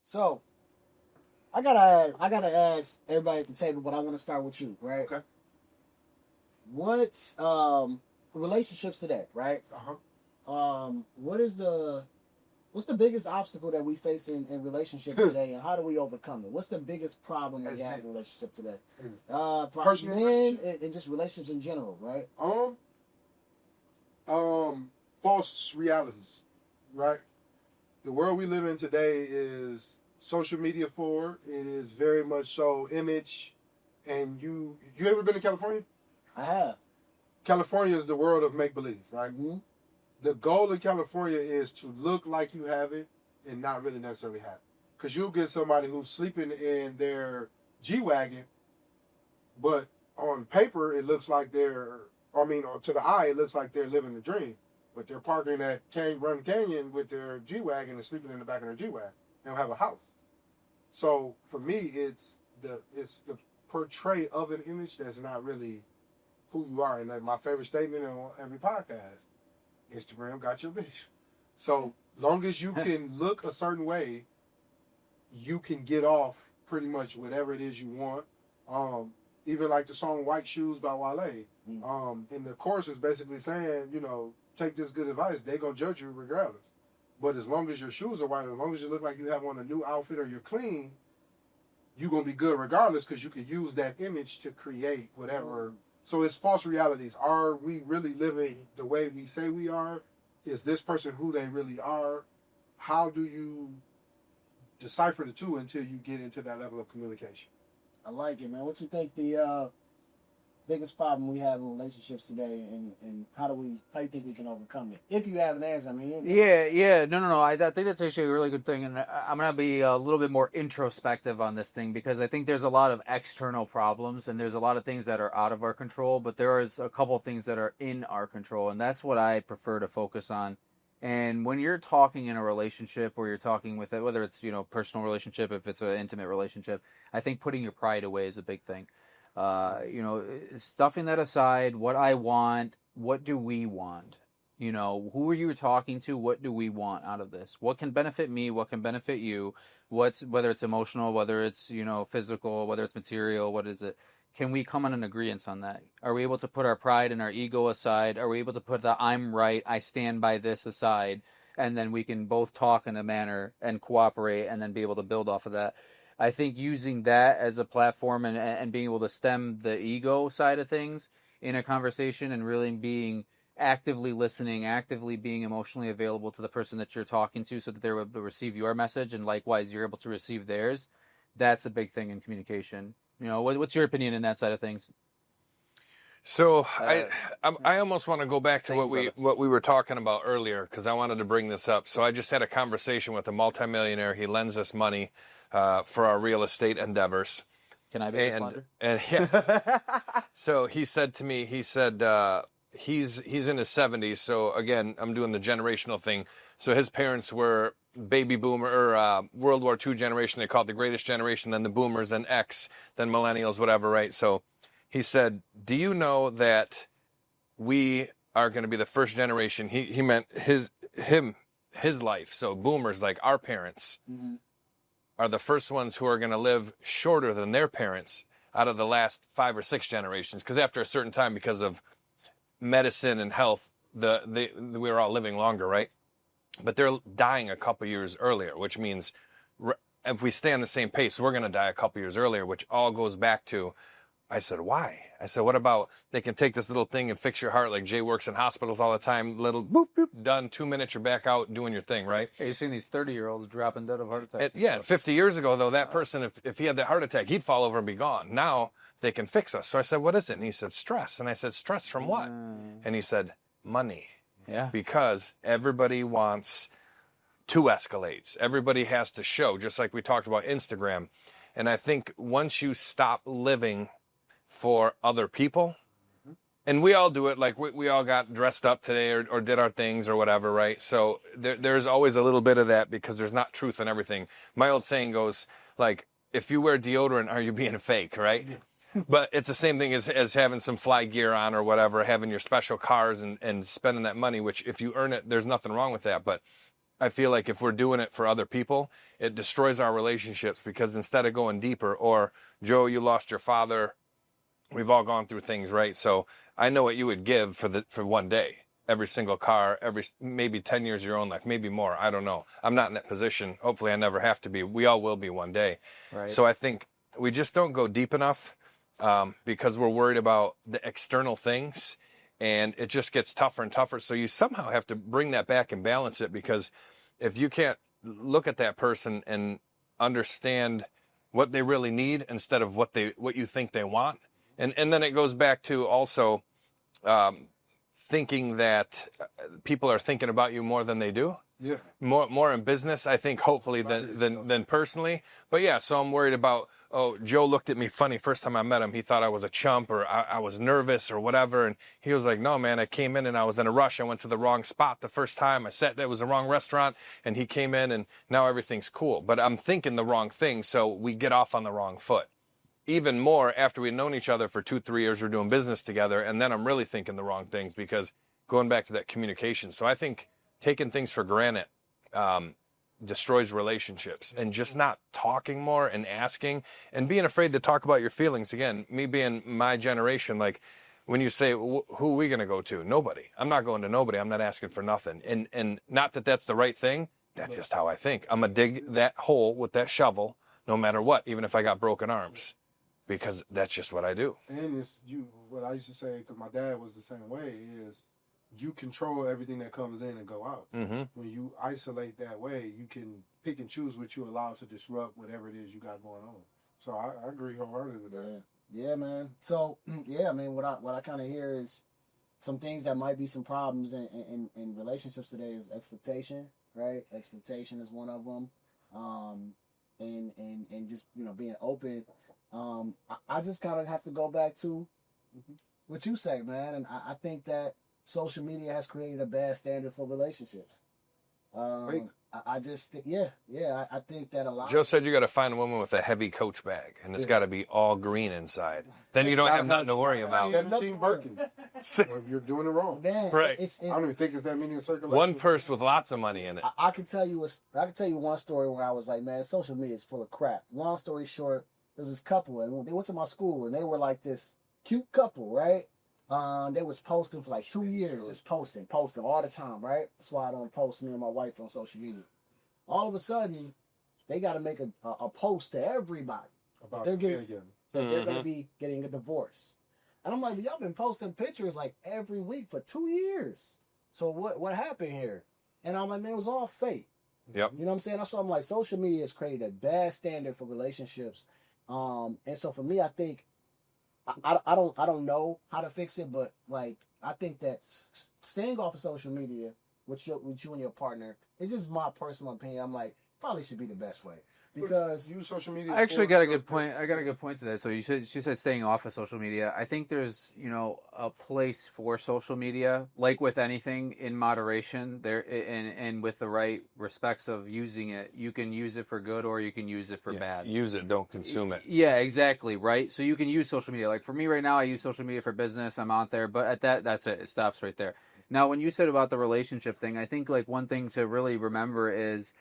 So I gotta ask everybody at the table, but I want to start with you, right? Okay. What's relationships today, right? What's the biggest obstacle that we face in relationships today, and how do we overcome it? What's the biggest problem that we have in a relationship today? Personal men and just relationships in general, right? False realities, right? The world we live in today is social media forward. It is very much so image. And you ever been to California? I have. California is the world of make-believe, right? Mm-hmm. The goal in California is to look like you have it and not really necessarily have it. Because you'll get somebody who's sleeping in their G-Wagon, but on paper, it looks like to the eye, it looks like they're living the dream. But they're parking at Run Canyon with their G-Wagon and sleeping in the back of their G-Wagon. They don't have a house. So for me, it's the portray of an image that's not really who you are. And my favorite statement on every podcast, Instagram got your bitch. So long as you can look a certain way, you can get off pretty much whatever it is you want. Even like the song White Shoes by Wale. And the chorus is basically saying, take this good advice, they gonna judge you regardless. But as long as your shoes are white, as long as you look like you have on a new outfit or you're clean, you're gonna be good regardless, because you can use that image to create whatever. So it's false realities. Are we really living the way we say we are? Is this person who they really are? How do you decipher the two until you get into that level of communication? I like it, man. What you think the biggest problem we have in relationships today, and how do you think we can overcome it? If you have an answer, Yeah. No. I think that's actually a really good thing, and I'm gonna be a little bit more introspective on this thing, because I think there's a lot of external problems, and there's a lot of things that are out of our control, but there is a couple of things that are in our control, and that's what I prefer to focus on. And when you're talking in a relationship, or you're talking with it, whether it's personal relationship, if it's an intimate relationship, I think putting your pride away is a big thing. Stuffing that aside, what I want, what do we want? Who are you talking to? What do we want out of this? What can benefit me? What can benefit you? Whether it's emotional, whether it's, physical, whether it's material, what is it? Can we come on an agreement on that? Are we able to put our pride and our ego aside? Are we able to put the I'm right, I stand by this aside? And then we can both talk in a manner and cooperate, and then be able to build off of that. I think using that as a platform and being able to stem the ego side of things in a conversation, and really being actively listening, actively being emotionally available to the person that you're talking to, so that they're able to receive your message, and likewise you're able to receive theirs. That's a big thing in communication. What's your opinion in that side of things? So I almost want to go back to what we were talking about earlier, because I wanted to bring this up. So I just had a conversation with a multimillionaire. He lends us money for our real estate endeavors. Can I be a slender? And yeah. So he said to me, he's in his 70s. So again, I'm doing the generational thing. So his parents were baby boomer, or World War II generation. They call it the greatest generation, then the boomers, then X, then millennials, whatever, right? So he said, do you know that we are going to be the first generation? He meant his life. So boomers, like our parents, are the first ones who are going to live shorter than their parents out of the last 5 or 6 generations. Because after a certain time, because of medicine and health, we're all living longer, right? But they're dying a couple years earlier, which means if we stay on the same pace, we're going to die a couple years earlier, which all goes back to, I said, why? I said, what about they can take this little thing and fix your heart, like Jay works in hospitals all the time, little boop, boop, done, 2 minutes, you're back out doing your thing, right? Hey, you've seen these 30-year-olds dropping dead of heart attacks. Yeah, 50 years ago, though, that person, if he had that heart attack, he'd fall over and be gone. Now they can fix us. So I said, what is it? And he said, stress. And I said, stress from what? And he said, money. Yeah. Because everybody wants 2 escalates. Everybody has to show, just like we talked about Instagram. And I think once you stop living for other people, and we all do it, like we all got dressed up today or did our things or whatever, right? So there's always a little bit of that, because there's not truth in everything. My old saying goes, like, if you wear deodorant, are you being fake, right? But it's the same thing as having some fly gear on or whatever, having your special cars and spending that money, which if you earn it, there's nothing wrong with that. But I feel like if we're doing it for other people, it destroys our relationships, because instead of going deeper, or Joe, you lost your father. We've all gone through things, right? So I know what you would give for one day. Every single car, maybe 10 years of your own life, maybe more. I don't know. I'm not in that position. Hopefully I never have to be. We all will be one day. Right. So I think we just don't go deep enough because we're worried about the external things, and it just gets tougher and tougher. So you somehow have to bring that back and balance it, because if you can't look at that person and understand what they really need instead of what you think they want. And then it goes back to also thinking that people are thinking about you more than they do. Yeah. More in business, I think, hopefully, than personally. But yeah, so I'm worried about, Joe looked at me funny first time I met him. He thought I was a chump, or I was nervous or whatever. And he was like, no, man, I came in and I was in a rush. I went to the wrong spot the first time. It was the wrong restaurant, and he came in and now everything's cool. But I'm thinking the wrong thing, so we get off on the wrong foot. Even more after we've known each other for 2-3 years, we're doing business together, and then I'm really thinking the wrong things, because going back to that communication. So I think taking things for granted destroys relationships, and just not talking more and asking and being afraid to talk about your feelings. Again, me being my generation, like when you say, who are we going to go to? Nobody. I'm not going to nobody. I'm not asking for nothing. And not that that's the right thing. That's just how I think. I'm going to dig that hole with that shovel no matter what, even if I got broken arms. Because that's just what I do. And what I used to say, because my dad was the same way, is you control everything that comes in and go out. Mm-hmm. When you isolate that way, you can pick and choose what you allow to disrupt whatever it is you got going on. So I agree wholeheartedly with that. Yeah, man. So, yeah, I mean, what I kind of hear is some things that might be some problems in relationships today is expectation, right? Expectation is one of them. And just, being open. I just kind of have to go back to what you say, man. And I think that social media has created a bad standard for relationships. I just think, I think that a lot. Joe said you got to find a woman with a heavy Coach bag, and it's got to be all green inside. Then you don't have nothing to worry about. You're doing it wrong. Man, right. I don't even think it's that many in circulation. One purse with lots of money in it. I can tell you one story where I was like, man, social media is full of crap. Long story short, there's this couple, and they went to my school, and they were like this cute couple, right? They was posting for like 2 years, just posting all the time, right? That's why I don't post me and my wife on social media. All of a sudden, they got to make a post to everybody about they're going to be getting a divorce. And I'm like, well, y'all been posting pictures like every week for 2 years. So what happened here? And I'm like, man, it was all fake. Yep. You know what I'm saying? That's why I'm like, social media has created a bad standard for relationships. And so for me, I think I don't know how to fix it, but like I think that staying off of social media with you and your partner, it's just my personal opinion. I'm like, probably should be the best way. Because use social media. I actually got a good point. I got a good point to that. So she said staying off of social media. I think there's a place for social media, like with anything, in moderation. There and with the right respects of using it, you can use it for good or you can use it for bad. Use it, don't consume it. Yeah, exactly. Right. So you can use social media. Like for me right now, I use social media for business. I'm out there, but that's it. It stops right there. Now, when you said about the relationship thing, I think like one thing to really remember is,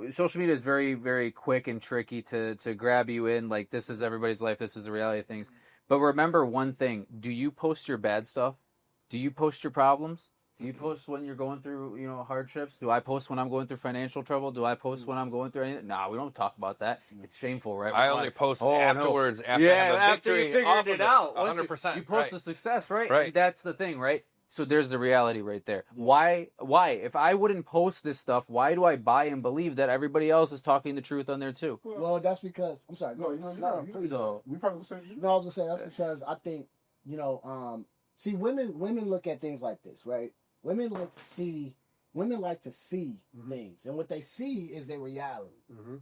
social media is very, very quick and tricky to grab you in. Like, this is everybody's life. This is the reality of things. But remember one thing. Do you post your bad stuff? Do you post your problems? Do you post when you're going through, hardships? Do I post when I'm going through financial trouble? Do I post when I'm going through anything? No, we don't talk about that. It's shameful, right? I only post afterwards, after I have a victory. After you figured it out. 100%. You post a success, right? Right. And that's the thing, right? So there's the reality right there. Why? If I wouldn't post this stuff, why do I buy and believe that everybody else is talking the truth on there too? Well, that's because I'm sorry. We probably say no. I was gonna say that's because I think see, women look at things like this, right? Women like to see things, and what they see is their reality,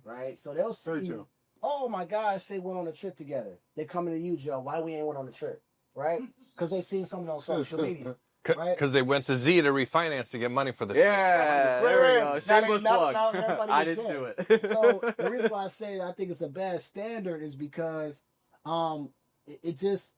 right? So they'll see, oh my gosh, they went on a trip together. They coming to you, Joe. Why we ain't went on a trip, right? Because they seen something on social media. Because they went to Z to refinance to get money for the Yeah, there we go. Shameless plug. I didn't do it. So the reason why I say that I think it's a bad standard is because it just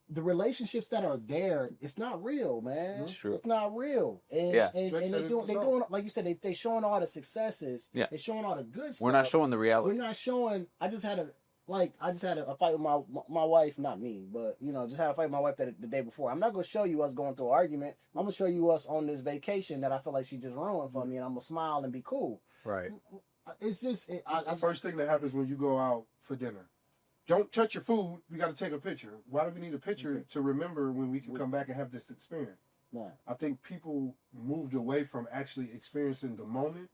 the relationships that are there, it's not real, man. It's true. It's not real. And, Yeah. and they doing, like you said, they showing all the successes. Yeah. They're showing all the good stuff. We're not showing the reality. We're not showing. I just had a fight with my wife, not me, but just had a fight with my wife the day before. I'm not gonna show you us going through an argument. I'm gonna show you us on this vacation that I feel like she just ruined for me, and I'm gonna smile and be cool. Right. It's just the first thing that happens when you go out for dinner. Don't touch your food. We got to take a picture. Why do we need a picture to remember when we can come back and have this experience? Nah. I think people moved away from actually experiencing the moment.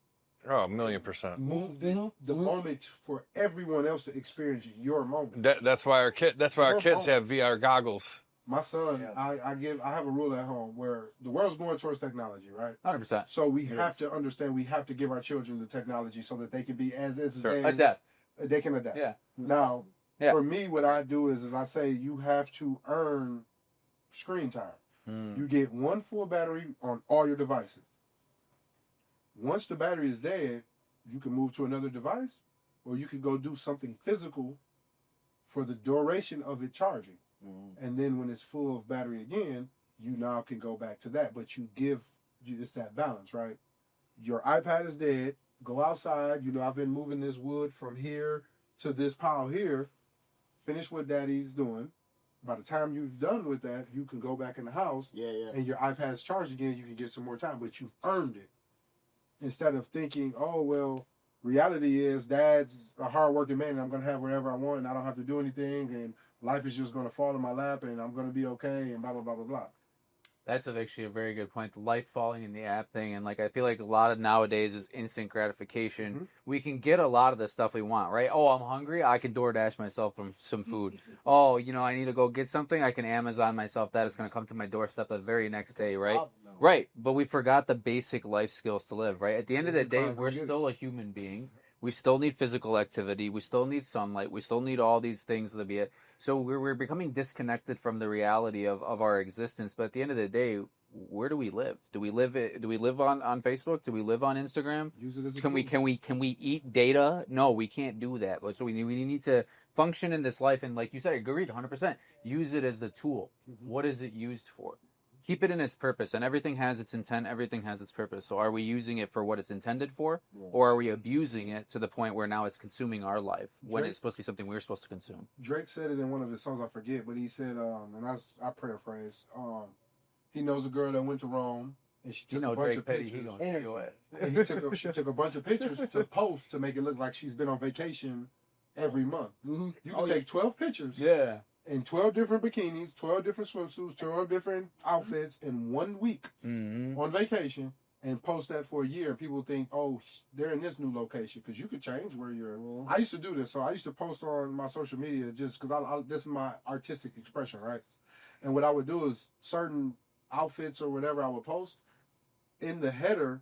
Oh, 1,000,000%. Moved the moment for everyone else to experience your moment. That's why our kids have VR goggles. My son, I have a rule at home where the world's going towards technology, right? 100%. So we have to understand we have to give our children the technology so that they can be as Adapt. They can adapt. Yeah. Now, Yeah. for me, what I do is I say you have to earn screen time. You get one full battery on all your devices. Once the battery is dead, you can move to another device, or you can go do something physical for the duration of it charging. And then when it's full of battery again, you now can go back to that. But it's that balance, right? Your iPad is dead. Go outside. I've been moving this wood from here to this pile here. Finish what daddy's doing. By the time you've done with that, you can go back in the house. And your iPad's charged again. You can get some more time, but you've earned it. Instead of thinking, oh, well, reality is dad's a hardworking man and I'm going to have whatever I want and I don't have to do anything and life is just going to fall in my lap and I'm going to be okay and blah, blah, blah, blah, blah. That's actually a very good point. The life falling in the app thing, and I feel like a lot of nowadays is instant gratification. We can get a lot of the stuff we want, right? Oh, I'm hungry. I can DoorDash myself from some food. Oh, I need to go get something. I can Amazon myself that. It's going to come to my doorstep the very next day, right? Right. But we forgot the basic life skills to live, right? At the end of the day, we're still a human being. We still need physical activity. We still need sunlight. We still need all these things to be it. So we're becoming disconnected from the reality of our existence. But at the end of the day, where do we live? Do we live on Facebook? Do we live on Instagram? Use it as Can we eat data? No, we can't do that. So we need to function in this life, and like you said, agreed 100%. Use it as the tool. What is it used for? Keep it in its purpose, and everything has its intent, everything has its purpose. So are we using it for what it's intended for, or are we abusing it to the point where now it's consuming our life when it's supposed to be something we're supposed to consume? Drake said it in one of his songs, I forget, but he said, and I paraphrase, he knows a girl that went to Rome, and she took a bunch of pictures. And she took a bunch of pictures to post to make it look like she's been on vacation every month. You can take 12 pictures. Yeah. In 12 different bikinis, 12 different swimsuits, 12 different outfits in 1 week on vacation and post that for a year. And people think, oh, they're in this new location because you could change where you're. I used to do this. So I used to post on my social media just because this is my artistic expression, right? And what I would do is certain outfits or whatever I would post in the header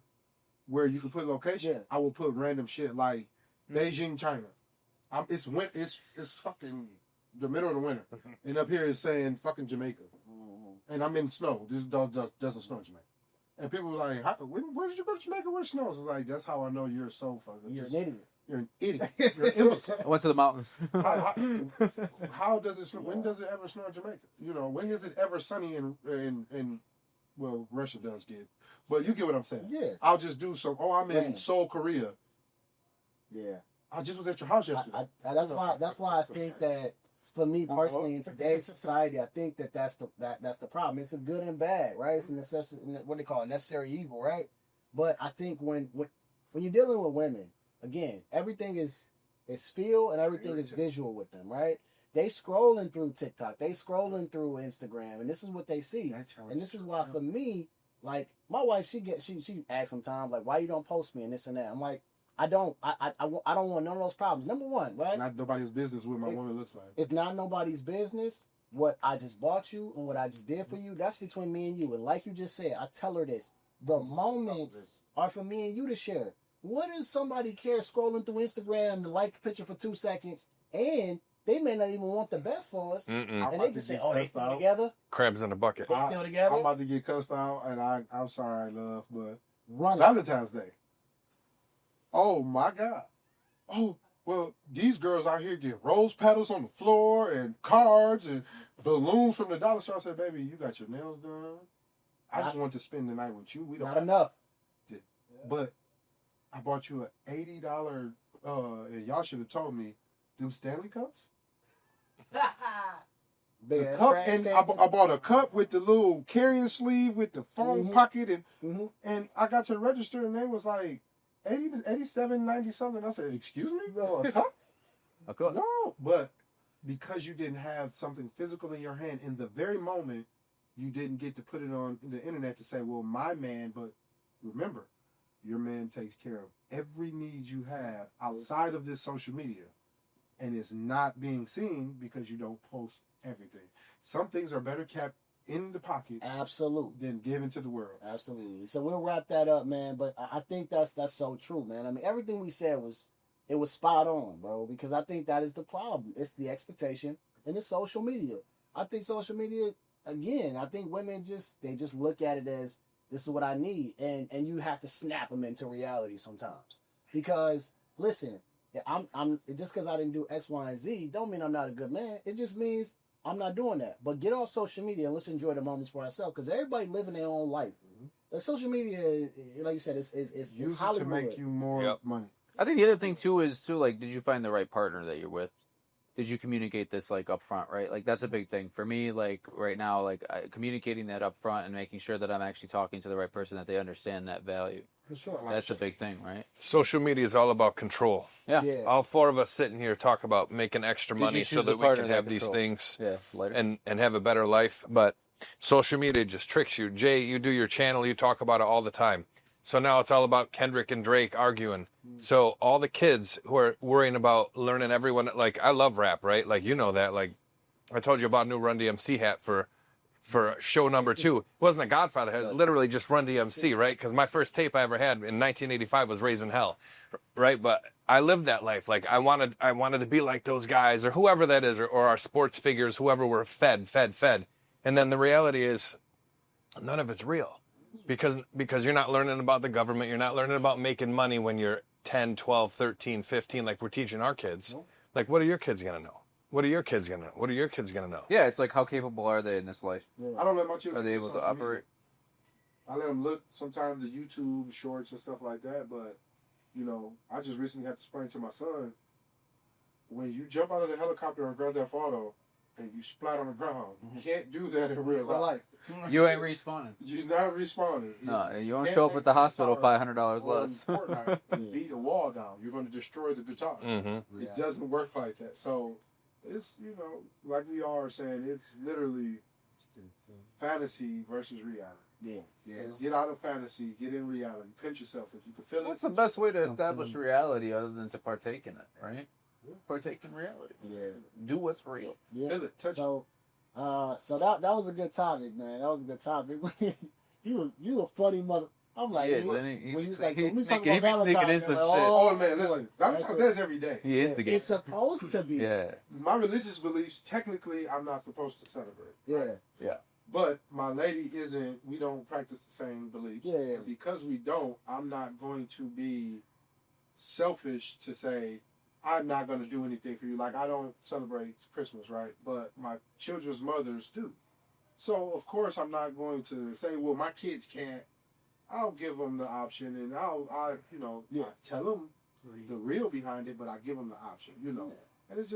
where you can put location, I would put random shit like Beijing, China. It's fucking the middle of the winter, and up here is saying fucking Jamaica, and I'm in snow. This doesn't snow in Jamaica, and people are like, where did you go to Jamaica where it snows? It's like, that's how I know you're so fucking. You're an idiot. You're an idiot. You're an imbecile. I went to the mountains. How does it snow? When does it ever snow in Jamaica? When is it ever sunny in well, Russia does get, but you get what I'm saying. Yeah. I'll just do some. Oh, I'm in Seoul, Korea. Yeah. I just was at your house yesterday. That's why I think that. For me personally, in today's society, I think that's the problem. It's a good and bad, right? It's a necessity. What they call it, necessary evil, right? But I think when you're dealing with women, again, everything is feel and everything is visual with them, right? They scrolling through TikTok, they scrolling through Instagram, and this is what they see. And this is why, for me, like my wife, she asks sometimes like, why you don't post me and this and that. I'm like, I don't want none of those problems. Number one, right? Not nobody's business what my woman looks like. It's not nobody's business. What I just bought you and what I just did for you, that's between me and you. And like you just said, I tell her this. The moments are for me and you to share. What does somebody care scrolling through Instagram to like a picture for 2 seconds? And they may not even want the best for us. And they just say, oh, they still together? Crabs in a bucket. They still together? I'm about to get cussed out, and I'm sorry, love, but Run Valentine's Day. Oh my God. Oh, Well, these girls out here get rose petals on the floor and cards and balloons from the dollar store. I said, baby, you got your nails done. I just want to spend the night with you. We don't Not enough. But I bought you an $80, and y'all should have told me, do Stanley Cups? Big The ass cup, trash and can. I bought a cup with the little carrying sleeve with the foam pocket, and I got to the register, and they was like, 87, 90 something. I said, excuse me? No, A cup? Okay. No, but because you didn't have something physical in your hand in the very moment, you didn't get to put it on the internet to say, well, my man, but remember, your man takes care of every need you have outside of this social media, and it's not being seen because you don't post everything. Some things are better kept in the pocket Absolutely. than given to the world. Absolutely. So we'll wrap that up, man. But I think that's so true, man. I mean, everything we said was spot on, bro. Because I think that is the problem. It's the expectation and the social media. I think social media, again, I think women just look at it as this is what I need, and you have to snap them into reality sometimes. Because listen, I'm just because I didn't do X, Y, and Z don't mean I'm not a good man. It just means I'm not doing that. But get off social media and let's enjoy the moments for ourselves, because everybody living their own life. Like social media, like you said, it's Use it Hollywood. to make you more money. I think the other thing too is like, did you find the right partner that you're with? Did you communicate this like up front, right? Like that's a big thing for me. Like right now, like communicating that up front and making sure that I'm actually talking to the right person, that they understand that value. For sure. That's a big thing, right? Social media is all about control. Yeah. Yeah. All four of us sitting here talk about making extra Did you money so choose a that we partner can that have these controls? things Yeah. Later. and have a better life. But social media just tricks you. Jay, you do your channel, you talk about it all the time. So now it's all about Kendrick and Drake arguing. So all the kids who are worrying about learning everyone, like I love rap, right? Like you know that. Like I told you about a new Run DMC hat for show number 2. It wasn't a Godfather hat, it was literally just Run DMC, right? Because my first tape I ever had in 1985 was Raising Hell, right? But I lived that life. Like I wanted to be like those guys or whoever that is, or our sports figures, whoever were fed. And then the reality is none of it's real. Because you're not learning about the government, you're not learning about making money when you're 10, 12, 13, 15, like we're teaching our kids. Like, what are your kids going to know? What are your kids going to know? What are your kids going to know? Yeah, it's like, how capable are they in this life? I don't let my children. Are they able to operate? I let them look sometimes the YouTube shorts and stuff like that, but you know, I just recently had to explain to my son, when you jump out of the helicopter on Grand Theft Auto and you splat on the ground, you can't do that in real life. You ain't respawning. You're not responding. No, you won't show up at the hospital $500 less. Fortnite and beat a wall down. You're going to destroy the guitar. Mm-hmm. It doesn't work like that. So it's, you know, like we all are saying, it's literally fantasy versus reality. Yeah. Get out of fantasy, get in reality. Pinch yourself if you can feel What's it. the best way to establish reality other than to partake in it, right? Partake in reality. Yeah. Do what's real. Yeah. Feel it, touch So that was a good topic, man. That was a good topic. you a funny mother. I'm like, Yeah, you, then he- when you was like, he- so we he- talking he- about he- he- Valentine's. some I'm like, shit. Oh man, listen, Valentine's Day is every day. He is the game. It's supposed to be. Yeah. My religious beliefs, technically, I'm not supposed to celebrate. Yeah. Yeah. But my lady isn't. We don't practice the same beliefs. Yeah. And because we don't, I'm not going to be selfish to say I'm not going to do anything for you. Like I don't celebrate Christmas, right? But my children's mothers do. So of course I'm not going to say, well, my kids can't. I'll give them the option, and I tell them the real behind it, but I give them the option, you know. And it's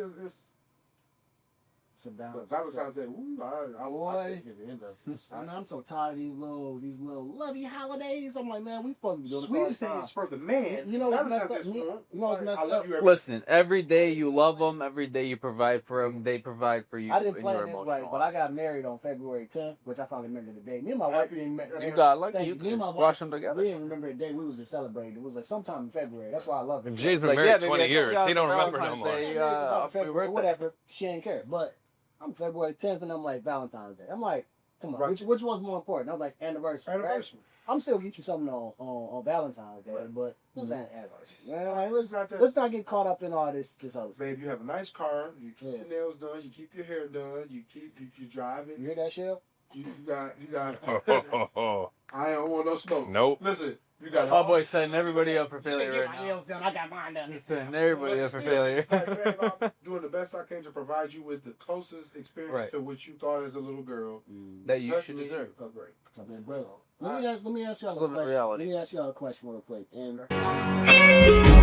It's a balance. but Valentine's Day. Ooh, Boy. I'm so tired of these little lovey holidays. I'm like, man, we supposed to be doing this all the Sweetest thing time. is for the man. You know what's messed Valentine's up? Day, You man. know what's messed I love up? you every Listen, every day you love them, every day you provide for them, they provide for you. I didn't in plan your this emotional right, but I lives. got married on February 10th, which I finally remember the day. Me and my wife didn't remember. You got lucky. Thank You Me and could my wash wife, them we together. didn't remember the day we was to celebrate. It was like sometime in February. That's why I love it. Jay's been Like, married yeah, maybe 20 I years. told He y'all don't remember no Valentine's more. Day, February, whatever. She didn't care. But I'm February 10th, and I'm like Valentine's Day. I'm like, come on, Right. which one's more important? I was like anniversary. Right? Anniversary. I'm still get you something on Valentine's Day, Right. but it was an anniversary. Man, like, It's not that. let's not get caught up in all this other stuff. Babe, you have a nice car. You keep Yeah. your nails done. You keep your hair done. You drive You it. hear that, Shell? You got. I don't want no smoke. Nope. Listen, You got My boy's setting everybody up for You failure get right my now. nails done. I got mine done. He's setting everybody up for failure. Like, babe, I'm doing the best I can to provide you with the closest experience Right. to what you thought as a little girl. That you Touch should me, deserve. it felt great. Come in, bro. Let me ask y'all a Live in question. reality. Let me ask y'all a question real quick. And